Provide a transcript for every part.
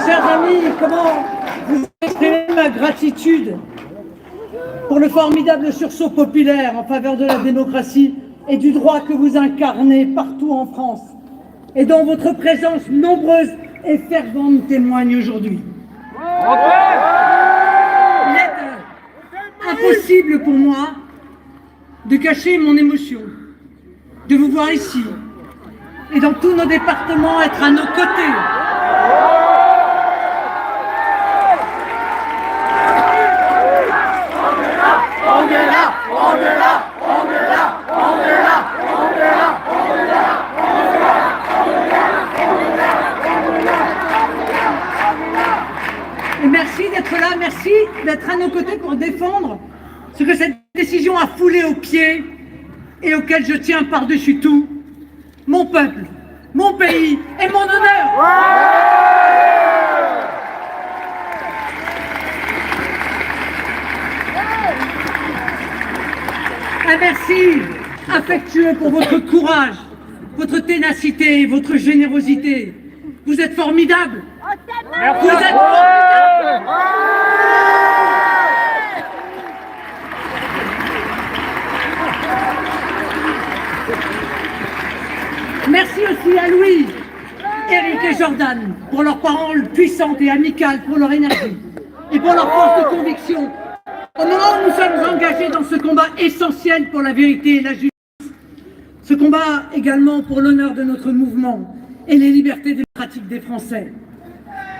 chers amis, comment vous exprimer ma gratitude pour le formidable sursaut populaire en faveur de la démocratie et du droit que vous incarnez partout en France et dont votre présence nombreuse et fervente témoigne aujourd'hui. Il est impossible pour moi de cacher mon émotion, de vous voir ici et dans tous nos départements être à nos côtés. On est là, on est là, on est là, on est là, on est là, on est là, on est là. Et merci d'être là, merci d'être à nos côtés pour défendre ce que cette décision a foulé aux pieds et auquel je tiens par-dessus tout, mon peuple, mon pays et mon honneur. Un merci affectueux pour votre courage, votre ténacité, votre générosité. Vous êtes formidables. Vous êtes formidables. Merci aussi à Louis, Eric et Jordan pour leurs paroles puissantes et amicales, pour leur énergie et pour leur force de conviction. Au moment où nous sommes engagés dans ce combat essentiel pour la vérité et la justice, ce combat également pour l'honneur de notre mouvement et les libertés démocratiques des Français.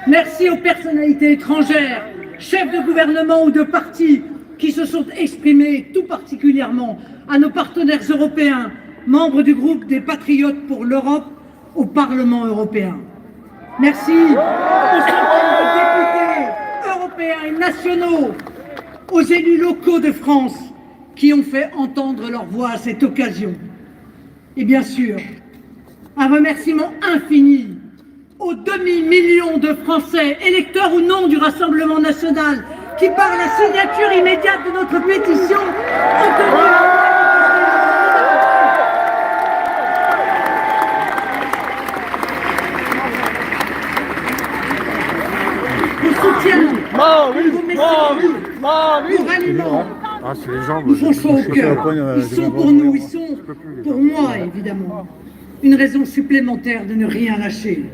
Merci aux personnalités étrangères, chefs de gouvernement ou de partis qui se sont exprimés tout particulièrement à nos partenaires européens, membres du groupe des Patriotes pour l'Europe au Parlement européen. Merci aux centaines de députés européens et nationaux, aux élus locaux de France qui ont fait entendre leur voix à cette occasion. Et bien sûr, un remerciement infini aux demi-millions de Français, électeurs ou non du Rassemblement national, qui par la signature immédiate de notre pétition ont tenu vos soutiens, vos messages, vos ralliements. Nous font chaud au cœur. Ils sont pour nous, ils sont pour moi, évidemment. Une raison supplémentaire de ne rien lâcher.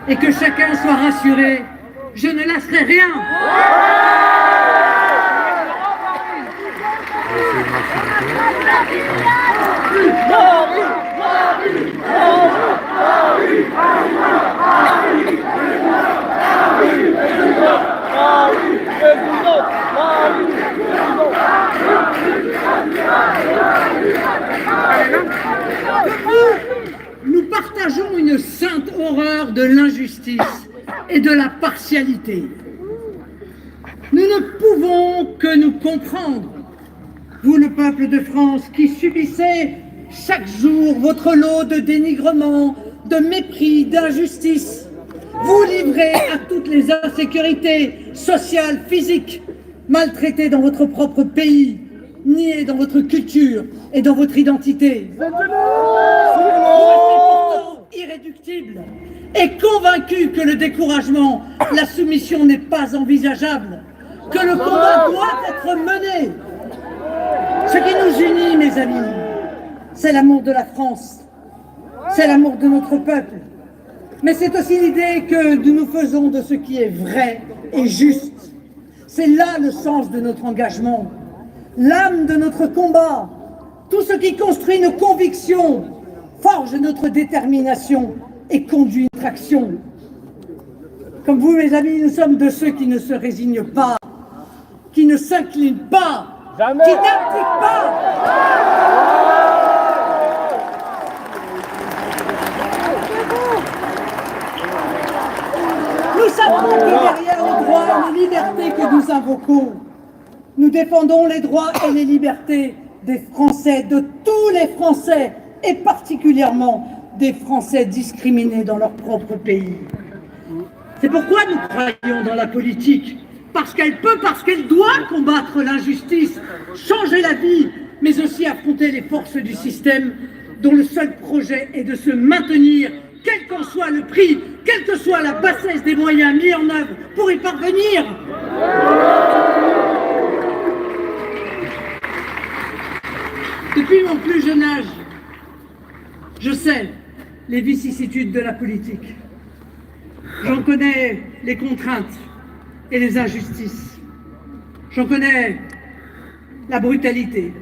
Et que chacun soit rassuré, je ne lâcherai rien. Nous partageons une sainte horreur de l'injustice et de la partialité. Nous ne pouvons que nous comprendre, vous le peuple de France qui subissez chaque jour votre lot de dénigrement, de mépris, d'injustice. Vous livrez à toutes les insécurités sociales, physiques, maltraitées dans votre propre pays, niées dans votre culture et dans votre identité. Vous restez pourtant irréductible et convaincu que le découragement, la soumission n'est pas envisageable, que le combat doit être mené. Ce qui nous unit, mes amis, c'est l'amour de la France, c'est l'amour de notre peuple, mais c'est aussi l'idée que nous nous faisons de ce qui est vrai et juste. C'est là le sens de notre engagement, l'âme de notre combat, tout ce qui construit nos convictions, forge notre détermination et conduit notre action. Comme vous, mes amis, nous sommes de ceux qui ne se résignent pas, qui ne s'inclinent pas, qui n'abdiquent pas. Nous savons que derrière les droits et les libertés que nous invoquons, nous défendons les droits et les libertés des Français, de tous les Français, et particulièrement des Français discriminés dans leur propre pays. C'est pourquoi nous croyons dans la politique, parce qu'elle peut, parce qu'elle doit combattre l'injustice, changer la vie, mais aussi affronter les forces du système dont le seul projet est de se maintenir, quelle qu'en qu'en soit le prix, quelle que soit la bassesse des moyens mis en œuvre pour y parvenir. Depuis mon plus jeune âge, je sais les vicissitudes de la politique. J'en connais les contraintes et les injustices. J'en connais la brutalité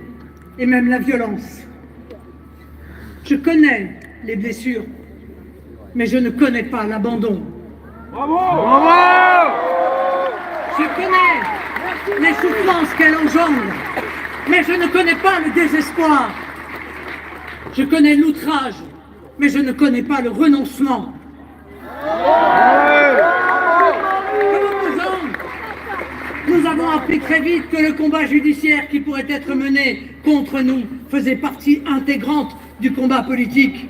et même la violence. Je connais les blessures, mais je ne connais pas l'abandon. Bravo! Bravo! Je connais les souffrances qu'elle engendre, mais je ne connais pas le désespoir. Je connais l'outrage, mais je ne connais pas le renoncement. Comme opposants, nous avons appris très vite que le combat judiciaire qui pourrait être mené contre nous faisait partie intégrante du combat politique.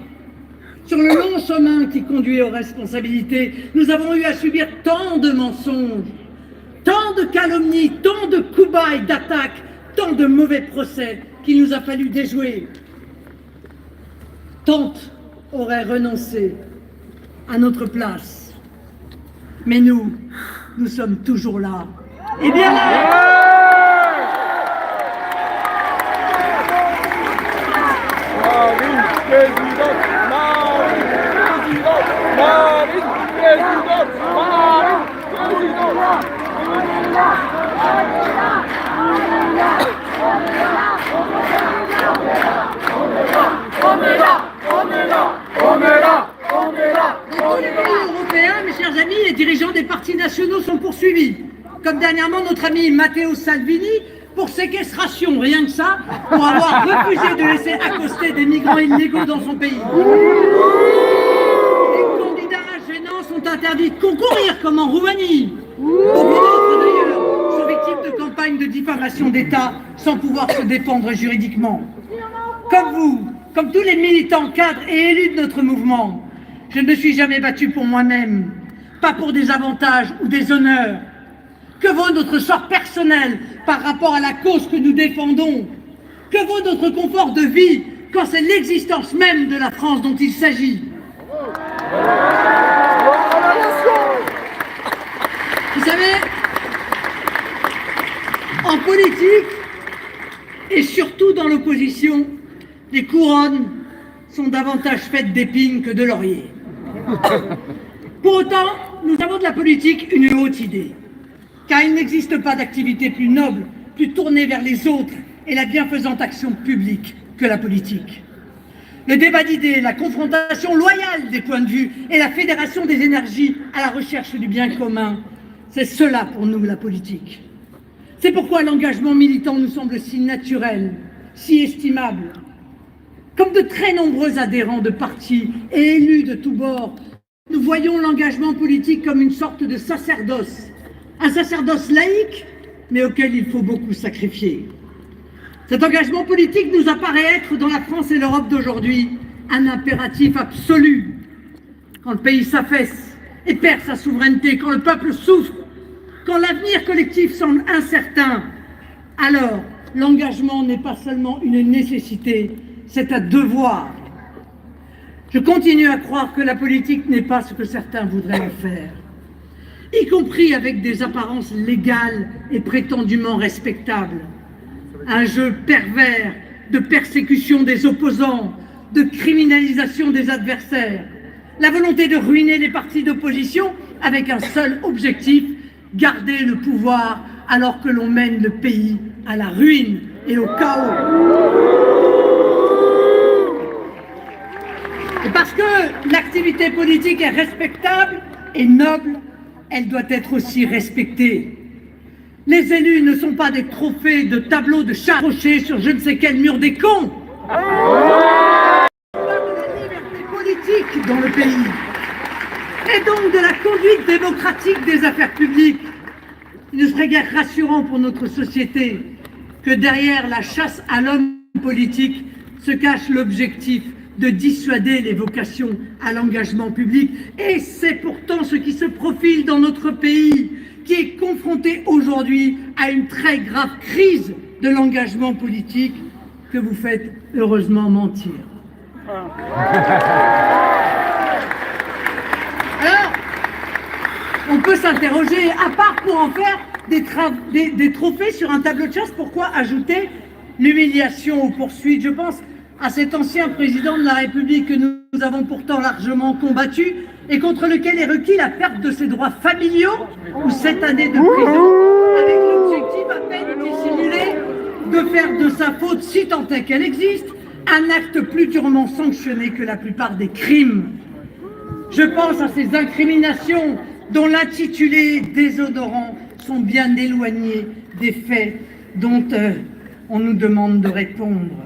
Sur le long chemin qui conduit aux responsabilités, nous avons eu à subir tant de mensonges, tant de calomnies, tant de coups bas et d'attaques, tant de mauvais procès qu'il nous a fallu déjouer. Tant auraient renoncé à notre place. Mais nous sommes toujours là. Et bien là, dans tous les pays européens, mes chers amis, les dirigeants des partis nationaux sont poursuivis. Comme dernièrement notre ami Matteo Salvini pour séquestration, rien que ça, pour avoir refusé de laisser accoster des migrants illégaux dans son pays. Les candidats gênants sont interdits de concourir, comme en Roumanie. Beaucoup d'autres d'ailleurs sont victimes de campagnes de diffamation d'État sans pouvoir se défendre juridiquement. Comme vous, comme tous les militants cadres et élus de notre mouvement, je ne me suis jamais battu pour moi-même, pas pour des avantages ou des honneurs. Que vaut notre sort personnel par rapport à la cause que nous défendons? Que vaut notre confort de vie quand c'est l'existence même de la France dont il s'agit? Vous savez, en politique, et surtout dans l'opposition, les couronnes sont davantage faites d'épines que de lauriers. Pour autant, nous avons de la politique une haute idée. Car il n'existe pas d'activité plus noble, plus tournée vers les autres et la bienfaisante action publique que la politique. Le débat d'idées, la confrontation loyale des points de vue et la fédération des énergies à la recherche du bien commun, c'est cela pour nous la politique. C'est pourquoi l'engagement militant nous semble si naturel, si estimable. Comme de très nombreux adhérents de partis et élus de tous bords, nous voyons l'engagement politique comme une sorte de sacerdoce. Un sacerdoce laïque, mais auquel il faut beaucoup sacrifier. Cet engagement politique nous apparaît être, dans la France et l'Europe d'aujourd'hui, un impératif absolu. Quand le pays s'affaisse et perd sa souveraineté, quand le peuple souffre, quand l'avenir collectif semble incertain, alors l'engagement n'est pas seulement une nécessité, c'est un devoir. Je continue à croire que la politique n'est pas ce que certains voudraient en faire, y compris avec des apparences légales et prétendument respectables. Un jeu pervers de persécution des opposants, de criminalisation des adversaires, la volonté de ruiner les partis d'opposition avec un seul objectif, garder le pouvoir alors que l'on mène le pays à la ruine et au chaos. Et parce que l'activité politique est respectable et noble, elle doit être aussi respectée. Les élus ne sont pas des trophées de tableaux de chats rochers sur je ne sais quel mur des cons. Il y a de la liberté politique dans le pays, et donc de la conduite démocratique des affaires publiques. Il ne serait guère rassurant pour notre société que derrière la chasse à l'homme politique se cache l'objectif de dissuader les vocations à l'engagement public. Et c'est pourtant ce qui se profile dans notre pays, qui est confronté aujourd'hui à une très grave crise de l'engagement politique que vous faites heureusement mentir. On peut s'interroger, à part pour en faire des trophées sur un tableau de chasse, pourquoi ajouter l'humiliation aux poursuites? Je pense à cet ancien président de la République que nous avons pourtant largement combattu et contre lequel est requis la perte de ses droits familiaux ou 7 années de prison, avec l'objectif à peine dissimulé de faire de sa faute, si tant est qu'elle existe, un acte plus durement sanctionné que la plupart des crimes. Je pense à ces incriminations dont l'intitulé désodorant sont bien éloignés des faits dont on nous demande de répondre.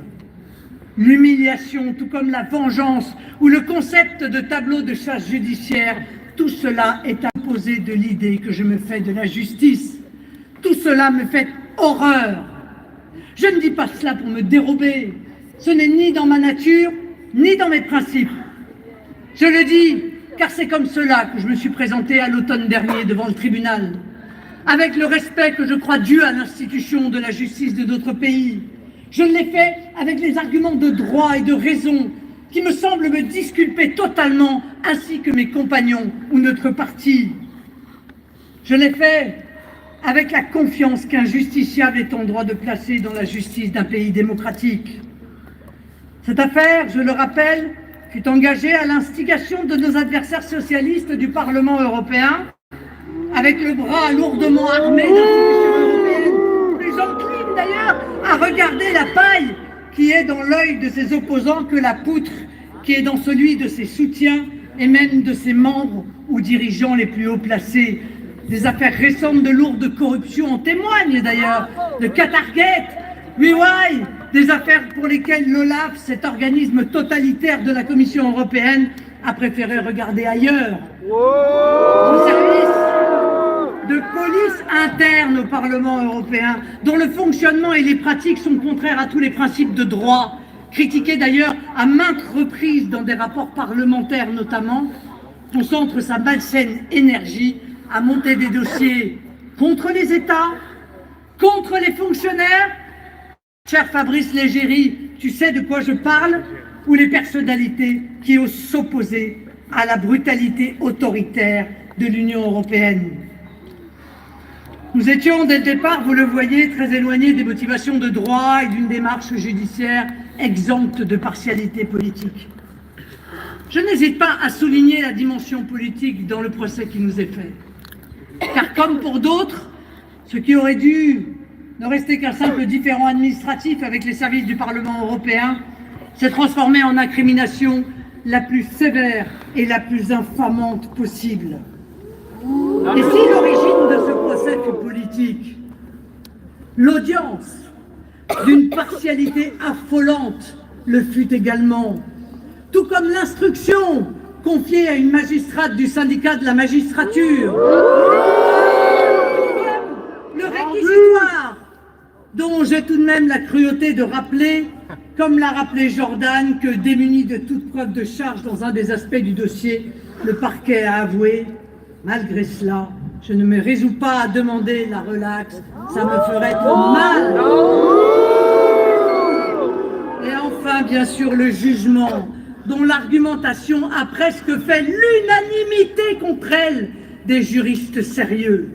L'humiliation, tout comme la vengeance ou le concept de tableau de chasse judiciaire, tout cela est imposé de l'idée que je me fais de la justice. Tout cela me fait horreur. Je ne dis pas cela pour me dérober. Ce n'est ni dans ma nature, ni dans mes principes. Je le dis car c'est comme cela que je me suis présenté à l'automne dernier devant le tribunal, avec le respect que je crois dû à l'institution de la justice de notre pays. Je l'ai fait avec les arguments de droit et de raison qui me semblent me disculper totalement, ainsi que mes compagnons ou notre parti. Je l'ai fait avec la confiance qu'un justiciable est en droit de placer dans la justice d'un pays démocratique. Cette affaire, je le rappelle, fut engagée à l'instigation de nos adversaires socialistes du Parlement européen, avec le bras lourdement armé d'institutions européennes, plus enclines d'ailleurs à regarder la paille qui est dans l'œil de ses opposants que la poutre qui est dans celui de ses soutiens et même de ses membres ou dirigeants les plus haut placés. Des affaires récentes de lourde corruption en témoignent d'ailleurs, de Qatargate, Huawei, des affaires pour lesquelles l'OLAF, cet organisme totalitaire de la Commission européenne, a préféré regarder ailleurs. Au service de police interne au Parlement européen, dont le fonctionnement et les pratiques sont contraires à tous les principes de droit, critiqués d'ailleurs à maintes reprises dans des rapports parlementaires notamment, concentre sa malsaine énergie à monter des dossiers contre les États, contre les fonctionnaires. Cher Fabrice Légéry, tu sais de quoi je parle? Ou les personnalités qui osent s'opposer à la brutalité autoritaire de l'Union européenne. Nous étions dès le départ, vous le voyez, très éloignés des motivations de droit et d'une démarche judiciaire exempte de partialité politique. Je n'hésite pas à souligner la dimension politique dans le procès qui nous est fait. Car comme pour d'autres, ce qui aurait dû ne rester qu'un simple différend administratif avec les services du Parlement européen s'est transformé en incrimination la plus sévère et la plus infamante possible. Et si l'origine de ce procès fut politique, l'audience d'une partialité affolante le fut également, tout comme l'instruction confiée à une magistrate du syndicat de la magistrature, le réquisitoire dont j'ai tout de même la cruauté de rappeler, comme l'a rappelé Jordan, que démuni de toute preuve de charge dans un des aspects du dossier, le parquet a avoué. Malgré cela, je ne me résous pas à demander la relaxe, ça me ferait trop mal. Et enfin, bien sûr, le jugement, dont l'argumentation a presque fait l'unanimité contre elle des juristes sérieux.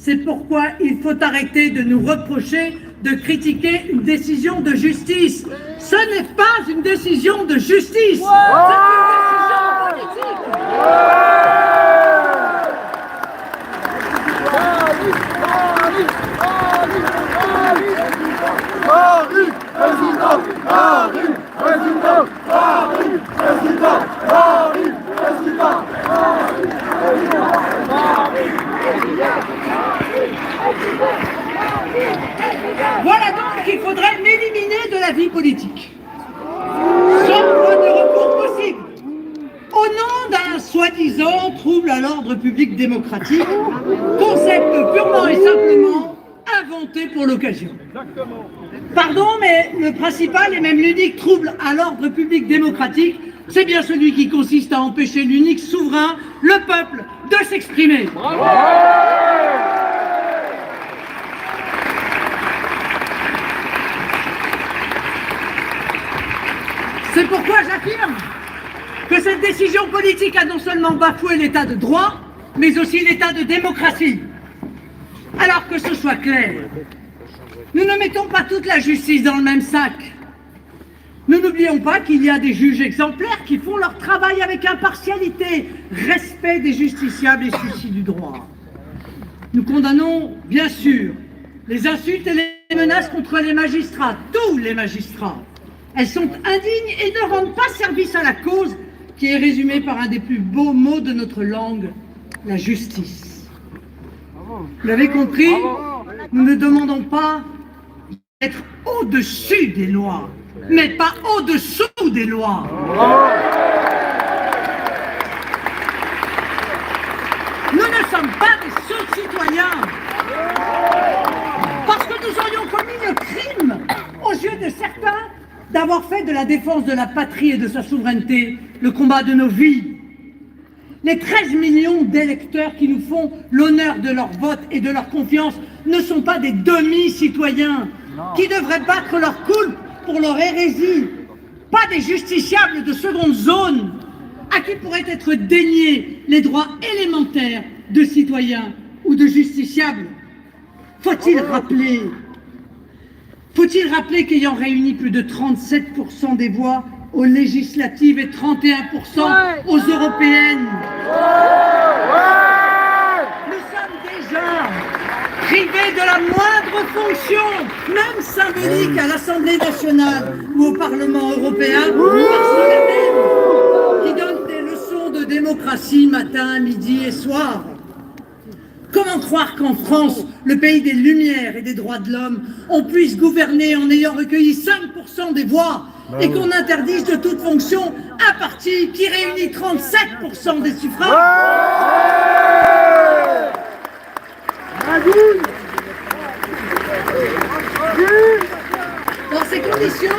C'est pourquoi il faut arrêter de nous reprocher de critiquer une décision de justice. Ce n'est pas une décision de justice, c'est une décision politique. Voilà donc qu'il faudrait m'éliminer de la vie politique, sans voie de recours possible, au nom d'un soi-disant trouble à l'ordre public démocratique, concept purement et simplement inventé pour l'occasion. Pardon, mais le principal et même l'unique trouble à l'ordre public démocratique, c'est bien celui qui consiste à empêcher l'unique souverain, le peuple, de s'exprimer. C'est pourquoi j'affirme que cette décision politique a non seulement bafoué l'état de droit, mais aussi l'état de démocratie. Alors que ce soit clair, nous ne mettons pas toute la justice dans le même sac. Nous n'oublions pas qu'il y a des juges exemplaires qui font leur travail avec impartialité, respect des justiciables et souci du droit. Nous condamnons, bien sûr, les insultes et les menaces contre les magistrats, tous les magistrats. Elles sont indignes et ne rendent pas service à la cause qui est résumée par un des plus beaux mots de notre langue, la justice. Vous l'avez compris, nous ne demandons pas d'être au-dessus des lois, mais pas au-dessous des lois. Nous ne sommes pas des sous-citoyens. Parce que nous aurions commis le crime, aux yeux de certains, d'avoir fait de la défense de la patrie et de sa souveraineté le combat de nos vies. Les 13 millions d'électeurs qui nous font l'honneur de leur vote et de leur confiance ne sont pas des demi-citoyens qui devraient battre leur coulpe pour leur hérésie, pas des justiciables de seconde zone à qui pourraient être déniés les droits élémentaires de citoyens ou de justiciables. Faut-il rappeler qu'ayant réuni plus de 37% des voix aux législatives et 31% aux européennes, nous sommes déjà privés de la moindre fonction, même symbolique, à l'Assemblée nationale ou au Parlement européen, par ceux mêmes qui donnent des leçons de démocratie matin, midi et soir. Comment croire qu'en France, le pays des Lumières et des droits de l'homme, on puisse gouverner en ayant recueilli 5% des voix et qu'on interdise de toute fonction un parti qui réunit 37% des suffrages? Dans ces conditions,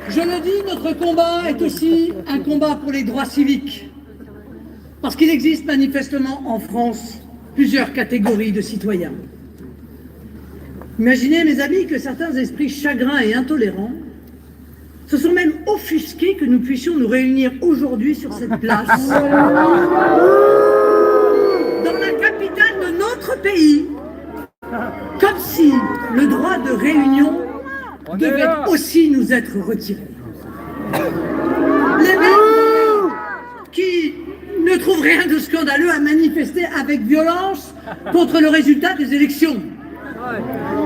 je le dis, notre combat est aussi un combat pour les droits civiques. Parce qu'il existe manifestement en France plusieurs catégories de citoyens. Imaginez, mes amis, que certains esprits chagrins et intolérants se sont même offusqués que nous puissions nous réunir aujourd'hui sur cette place, dans la capitale de notre pays, comme si le droit de réunion devait aussi nous être retiré. Les mêmes qui ne trouvent rien de scandaleux à manifester avec violence contre le résultat des élections.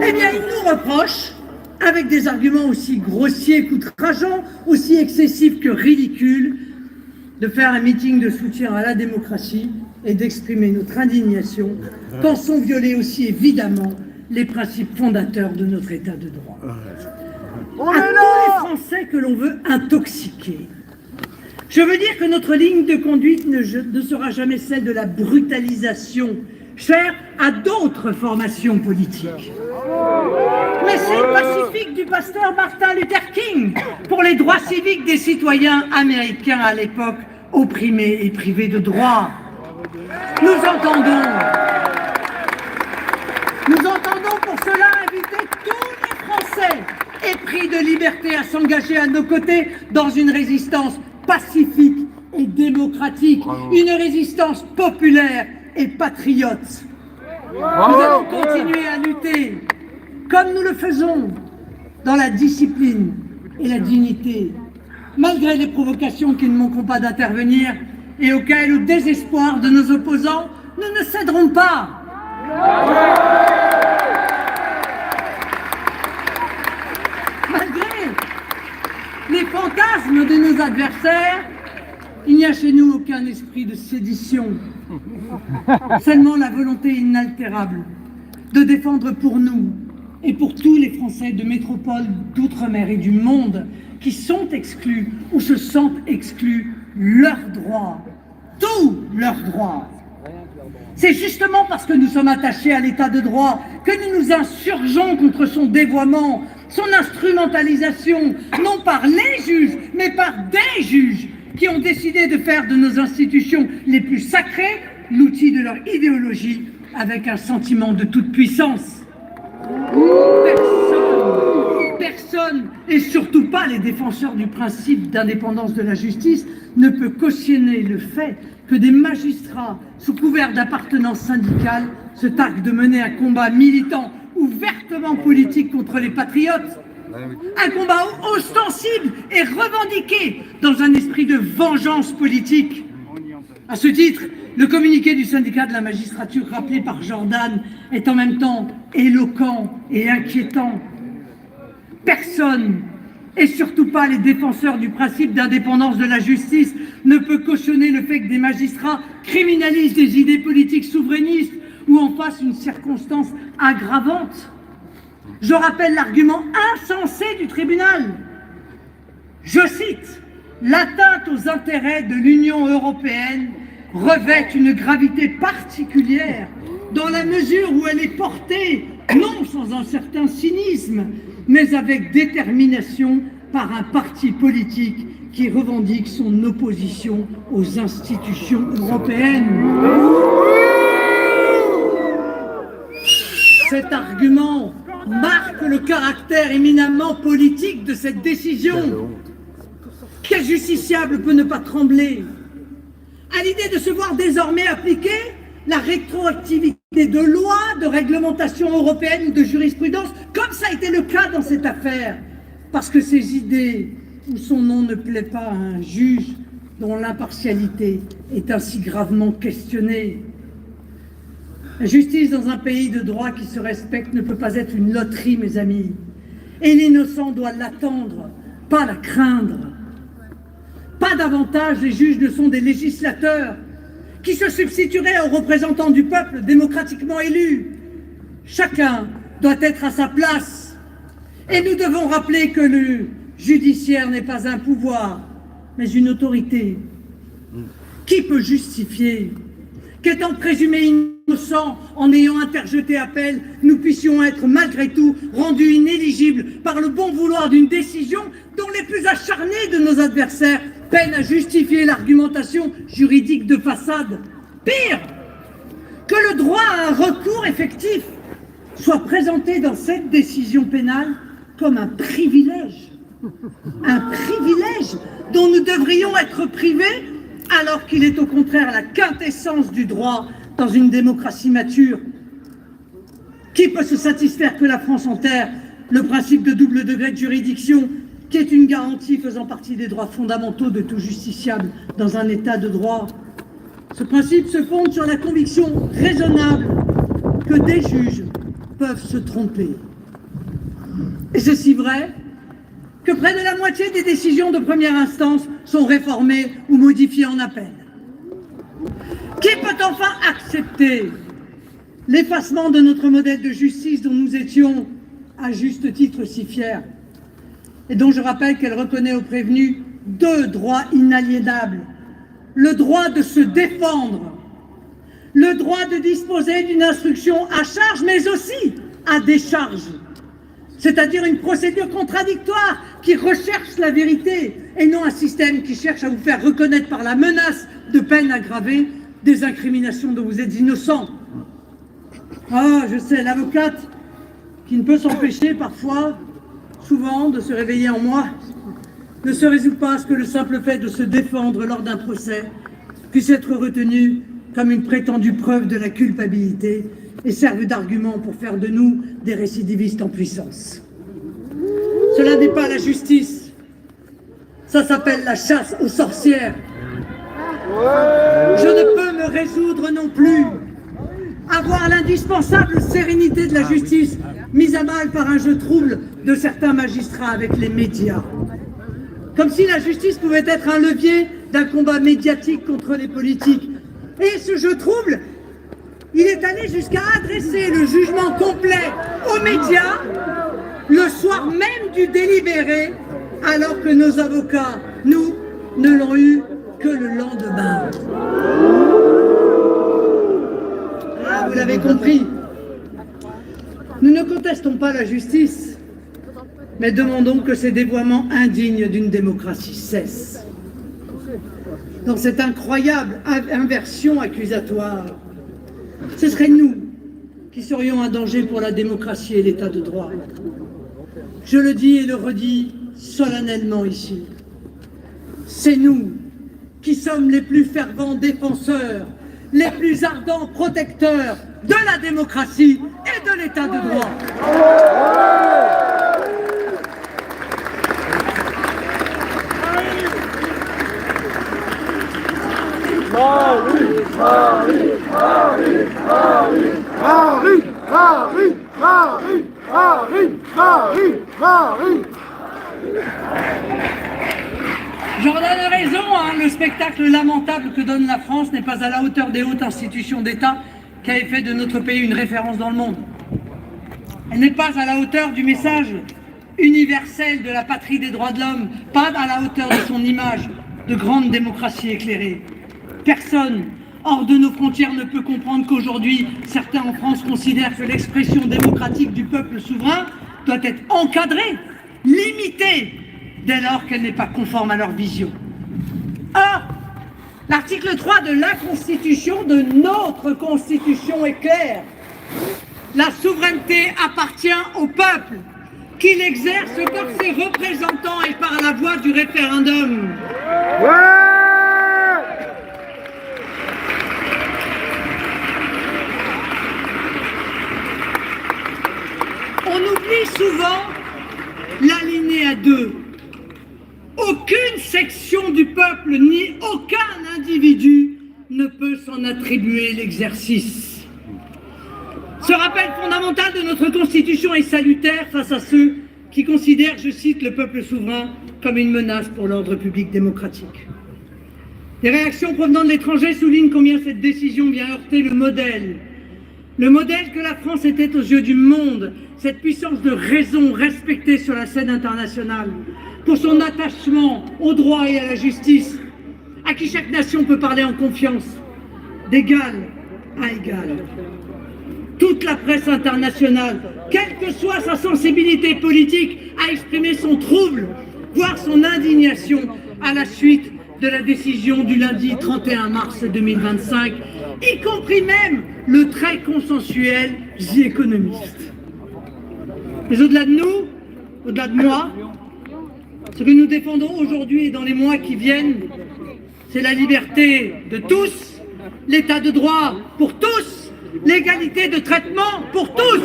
Eh bien, ils nous reprochent, avec des arguments aussi grossiers qu'outrageants, aussi excessifs que ridicules, de faire un meeting de soutien à la démocratie et d'exprimer notre indignation quand sont violés aussi évidemment les principes fondateurs de notre État de droit. À tous les Français que l'on veut intoxiquer, je veux dire que notre ligne de conduite ne sera jamais celle de la brutalisation, chère à d'autres formations politiques. Mais celle pacifique du pasteur Martin Luther King pour les droits civiques des citoyens américains à l'époque opprimés et privés de droits. Nous entendons pour cela inviter tous les Français épris de liberté à s'engager à nos côtés dans une résistance pacifique et démocratique, une résistance populaire et patriote. Nous allons continuer à lutter, comme nous le faisons, dans la discipline et la dignité, malgré les provocations qui ne manqueront pas d'intervenir et auxquelles, au désespoir de nos opposants, nous ne céderons pas. Malgré les fantasmes de nos adversaires, il n'y a chez nous aucun esprit de sédition, seulement la volonté inaltérable de défendre pour nous et pour tous les Français de métropole, d'outre-mer et du monde qui sont exclus ou se sentent exclus leurs droits, tous leurs droits. C'est justement parce que nous sommes attachés à l'état de droit que nous nous insurgeons contre son dévoiement, son instrumentalisation, non par les juges, mais par des juges qui ont décidé de faire de nos institutions les plus sacrées l'outil de leur idéologie Personne, et surtout pas les défenseurs du principe d'indépendance de la justice, ne peut cautionner le fait que des magistrats, sous couvert d'appartenance syndicale, se targuent de mener un combat militant ouvertement politique contre les patriotes. Un combat ostensible et revendiqué dans un esprit de vengeance politique. À ce titre, le communiqué du syndicat de la magistrature rappelé par Jordan est en même temps éloquent et inquiétant. Personne, et surtout pas les défenseurs du principe d'indépendance de la justice, ne peut cautionner le fait que des magistrats criminalisent des idées politiques souverainistes ou en fassent une circonstance aggravante. Je rappelle l'argument insensé du tribunal. Je cite, « L'atteinte aux intérêts de l'Union européenne revêt une gravité particulière dans la mesure où elle est portée, non sans un certain cynisme, mais avec détermination par un parti politique qui revendique son opposition aux institutions européennes. » Cet argument marque le caractère éminemment politique de cette décision. Quel justiciable peut ne pas trembler à l'idée de se voir désormais appliquer la rétroactivité de lois, de réglementations européennes ou de jurisprudence, comme ça a été le cas dans cette affaire, parce que ces idées ou son nom ne plaît pas à un juge dont l'impartialité est ainsi gravement questionnée. La justice dans un pays de droit qui se respecte ne peut pas être une loterie, mes amis. Et l'innocent doit l'attendre, pas la craindre. Pas davantage, les juges ne sont des législateurs qui se substitueraient aux représentants du peuple démocratiquement élus. Chacun doit être à sa place. Et nous devons rappeler que le judiciaire n'est pas un pouvoir, mais une autorité. Qui peut justifier qu'étant présumé innocent, en ayant interjeté appel, nous puissions être malgré tout rendus inéligibles par le bon vouloir d'une décision dont les plus acharnés de nos adversaires peinent à justifier l'argumentation juridique de façade. Pire, que le droit à un recours effectif soit présenté dans cette décision pénale comme un privilège dont nous devrions être privés, alors qu'il est au contraire la quintessence du droit dans une démocratie mature. Qui peut se satisfaire que la France enterre le principe de double degré de juridiction, qui est une garantie faisant partie des droits fondamentaux de tout justiciable dans un état de droit? Ce principe se fonde sur la conviction raisonnable que des juges peuvent se tromper. Et c'est si vrai que près de la moitié des décisions de première instance sont réformées ou modifiées en appel. Qui peut enfin accepter l'effacement de notre modèle de justice dont nous étions, à juste titre, si fiers, et dont je rappelle qu'elle reconnaît aux prévenus deux droits inaliénables: le droit de se défendre, le droit de disposer d'une instruction à charge, mais aussi à décharge, c'est-à-dire une procédure contradictoire qui recherche la vérité et non un système qui cherche à vous faire reconnaître par la menace de peine aggravée des incriminations dont vous êtes innocent. Ah, je sais, l'avocate qui ne peut s'empêcher parfois, souvent, de se réveiller en moi, ne se résout pas à ce que le simple fait de se défendre lors d'un procès puisse être retenu comme une prétendue preuve de la culpabilité et serve d'argument pour faire de nous des récidivistes en puissance. Cela n'est pas la justice, ça s'appelle la chasse aux sorcières. Je ne peux me résoudre non plus à voir l'indispensable sérénité de la justice mise à mal par un jeu trouble de certains magistrats avec les médias. Comme si la justice pouvait être un levier d'un combat médiatique contre les politiques. Et ce jeu trouble, il est allé jusqu'à adresser le jugement complet aux médias le soir même du délibéré, alors que nos avocats, nous, ne l'ont eu que le lendemain. Ah, vous l'avez compris. Nous ne contestons pas la justice, mais demandons que ces dévoiements indignes d'une démocratie cessent. Dans cette incroyable inversion accusatoire, ce serait nous qui serions un danger pour la démocratie et l'état de droit. je le dis et le redis solennellement ici, c'est nous qui sommes les plus fervents défenseurs, les plus ardents protecteurs de la démocratie et de l'état de droit. Jordan a raison, hein, le spectacle lamentable que donne la France n'est pas à la hauteur des hautes institutions d'État qui avaient fait de notre pays une référence dans le monde. Elle n'est pas à la hauteur du message universel de la patrie des droits de l'homme, pas à la hauteur de son image de grande démocratie éclairée. Personne hors de nos frontières ne peut comprendre qu'aujourd'hui, certains en France considèrent que l'expression démocratique du peuple souverain doit être encadrée, limitée, dès lors qu'elle n'est pas conforme à leur vision. Or, l'article 3 de la Constitution, de notre Constitution, est clair. La souveraineté appartient au peuple, qui l'exerce par ses représentants et par la voie du référendum. On oublie souvent l'alinéa 2. Aucune section du peuple ni aucun individu ne peut s'en attribuer l'exercice. Ce rappel fondamental de notre Constitution est salutaire face à ceux qui considèrent, je cite, le peuple souverain comme une menace pour l'ordre public démocratique. Des réactions provenant de l'étranger soulignent combien cette décision vient heurter le modèle que la France était aux yeux du monde, cette puissance de raison respectée sur la scène internationale, pour son attachement au droit et à la justice, à qui chaque nation peut parler en confiance, d'égal à égal. Toute la presse internationale, quelle que soit sa sensibilité politique, a exprimé son trouble, voire son indignation à la suite de la décision du lundi 31 mars 2025, y compris même le très consensuel The Economist. Mais au-delà de nous, au-delà de moi, ce que nous défendons aujourd'hui et dans les mois qui viennent, c'est la liberté de tous, l'état de droit pour tous, l'égalité de traitement pour tous.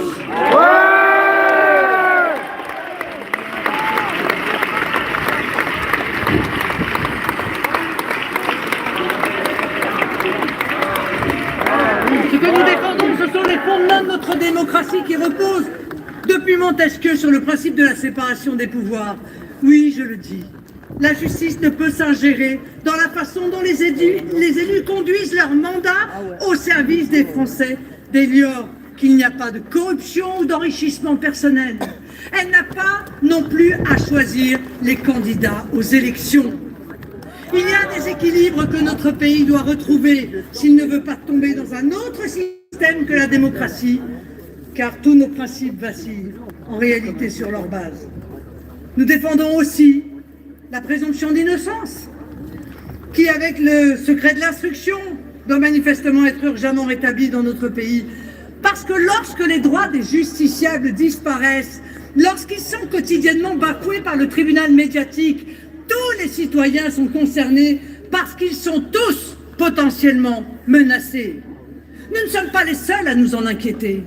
Ce que nous défendons, ce sont les fondements de notre démocratie qui reposent depuis Montesquieu sur le principe de la séparation des pouvoirs. Oui, je le dis, la justice ne peut s'ingérer dans la façon dont les élus conduisent leur mandat au service des Français, dès lors qu'il n'y a pas de corruption ou d'enrichissement personnel. Elle n'a pas non plus à choisir les candidats aux élections. Il y a des équilibres que notre pays doit retrouver s'il ne veut pas tomber dans un autre système que la démocratie, car tous nos principes vacillent en réalité sur leur base. Nous défendons aussi la présomption d'innocence, qui, avec le secret de l'instruction, doit manifestement être urgemment rétabli dans notre pays. Parce que lorsque les droits des justiciables disparaissent, lorsqu'ils sont quotidiennement bafoués par le tribunal médiatique, tous les citoyens sont concernés parce qu'ils sont tous potentiellement menacés. Nous ne sommes pas les seuls à nous en inquiéter.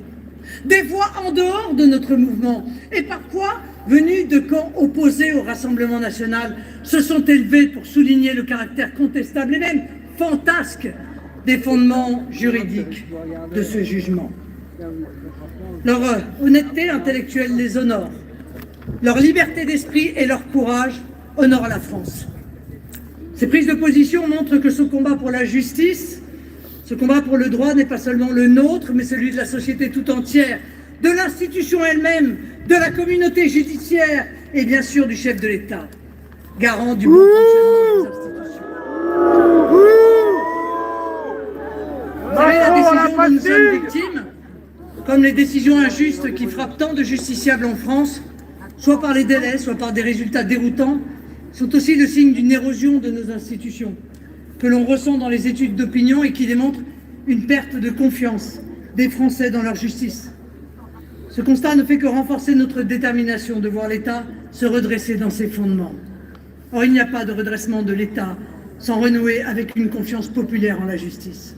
Des voix en dehors de notre mouvement, et parfois venues de camps opposés au Rassemblement national, se sont élevées pour souligner le caractère contestable et même fantasque des fondements juridiques de ce jugement. Leur honnêteté intellectuelle les honore. Leur liberté d'esprit et leur courage honorent la France. Ces prises de position montrent que ce combat pour la justice, ce combat pour le droit n'est pas seulement le nôtre, mais celui de la société tout entière, de l'institution elle-même, de la communauté judiciaire et bien sûr du chef de l'État, garant du bon fonctionnement des institutions. Vous savez, la décision dont nous sommes victimes, comme les décisions injustes qui frappent tant de justiciables en France, soit par les délais, soit par des résultats déroutants, sont aussi le signe d'une érosion de nos institutions, que l'on ressent dans les études d'opinion et qui démontrent une perte de confiance des Français dans leur justice. Ce constat ne fait que renforcer notre détermination de voir l'État se redresser dans ses fondements. Or, il n'y a pas de redressement de l'État sans renouer avec une confiance populaire en la justice.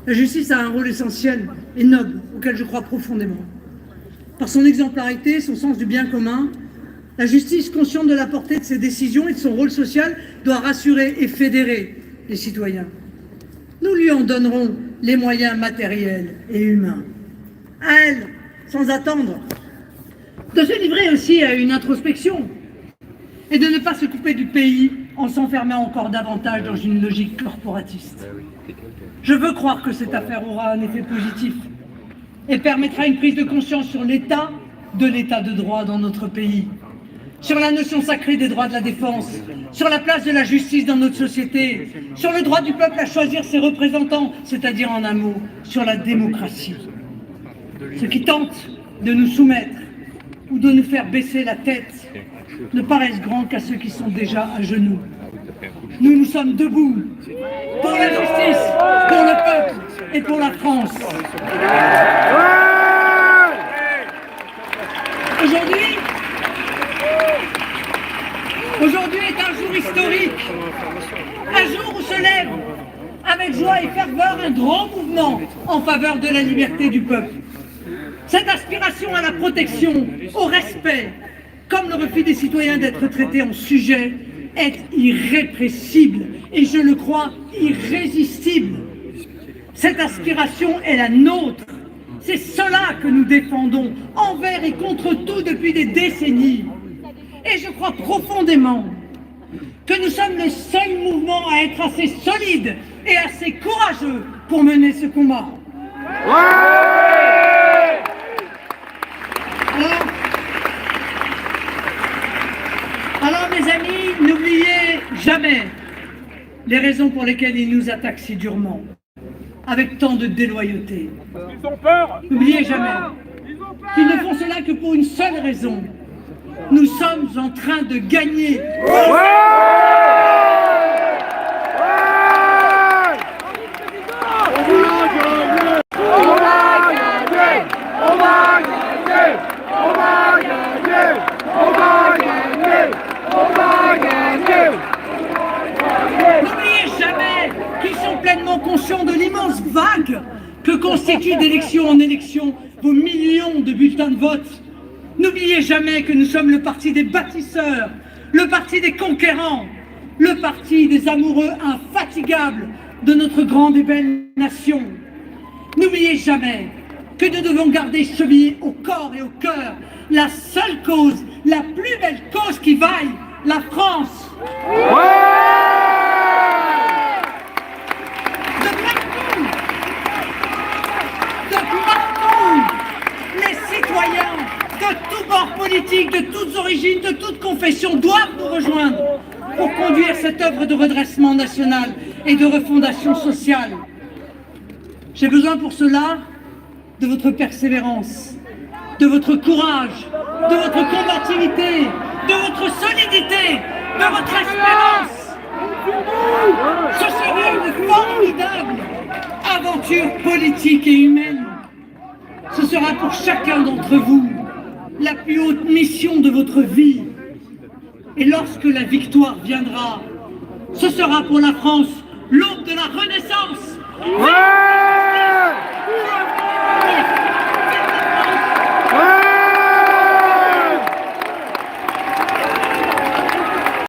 La justice a un rôle essentiel et noble auquel je crois profondément. Par son exemplarité, son sens du bien commun, la justice, consciente de la portée de ses décisions et de son rôle social, doit rassurer et fédérer les citoyens. Nous lui en donnerons les moyens matériels et humains. À elle, sans attendre, de se livrer aussi à une introspection et de ne pas se couper du pays en s'enfermant encore davantage dans une logique corporatiste. Je veux croire que cette affaire aura un effet positif et permettra une prise de conscience sur l'état de droit dans notre pays, sur la notion sacrée des droits de la défense, sur la place de la justice dans notre société, sur le droit du peuple à choisir ses représentants, c'est-à-dire en un mot, sur la démocratie. Ceux qui tentent de nous soumettre ou de nous faire baisser la tête ne paraissent grands qu'à ceux qui sont déjà à genoux. Nous sommes debout pour la justice, pour le peuple et pour la France. Aujourd'hui est un jour historique, un jour où se lève avec joie et ferveur un grand mouvement en faveur de la liberté du peuple. Cette aspiration à la protection, au respect, comme le refus des citoyens d'être traités en sujet, est irrépressible et, je le crois, irrésistible. Cette aspiration est la nôtre. C'est cela que nous défendons envers et contre tout depuis des décennies. Et je crois profondément que nous sommes le seul mouvement à être assez solide et assez courageux pour mener ce combat. Alors mes amis, n'oubliez jamais les raisons pour lesquelles ils nous attaquent si durement, avec tant de déloyauté. Ils ont peur. N'oubliez jamais qu'ils ne font cela que pour une seule raison. Nous sommes en train de gagner. N'oubliez jamais qu'ils sont pleinement conscients de l'immense vague que constitue d'élection en élection vos millions de bulletins de vote. N'oubliez jamais que nous sommes le parti des bâtisseurs, le parti des conquérants, le parti des amoureux infatigables de notre grande et belle nation. N'oubliez jamais que nous devons garder chevillé au corps et au cœur la seule cause, la plus belle cause qui vaille, la France. De partout, les citoyens de tous bords politiques, de toutes origines, de toutes confessions doivent nous rejoindre pour conduire cette œuvre de redressement national et de refondation sociale. J'ai besoin pour cela de votre persévérance, de votre courage, de votre combativité, de votre solidité, de votre espérance. Ce sera une formidable aventure politique et humaine. Ce sera pour chacun d'entre vous la plus haute mission de votre vie. Et lorsque la victoire viendra, ce sera pour la France l'aube de la Renaissance.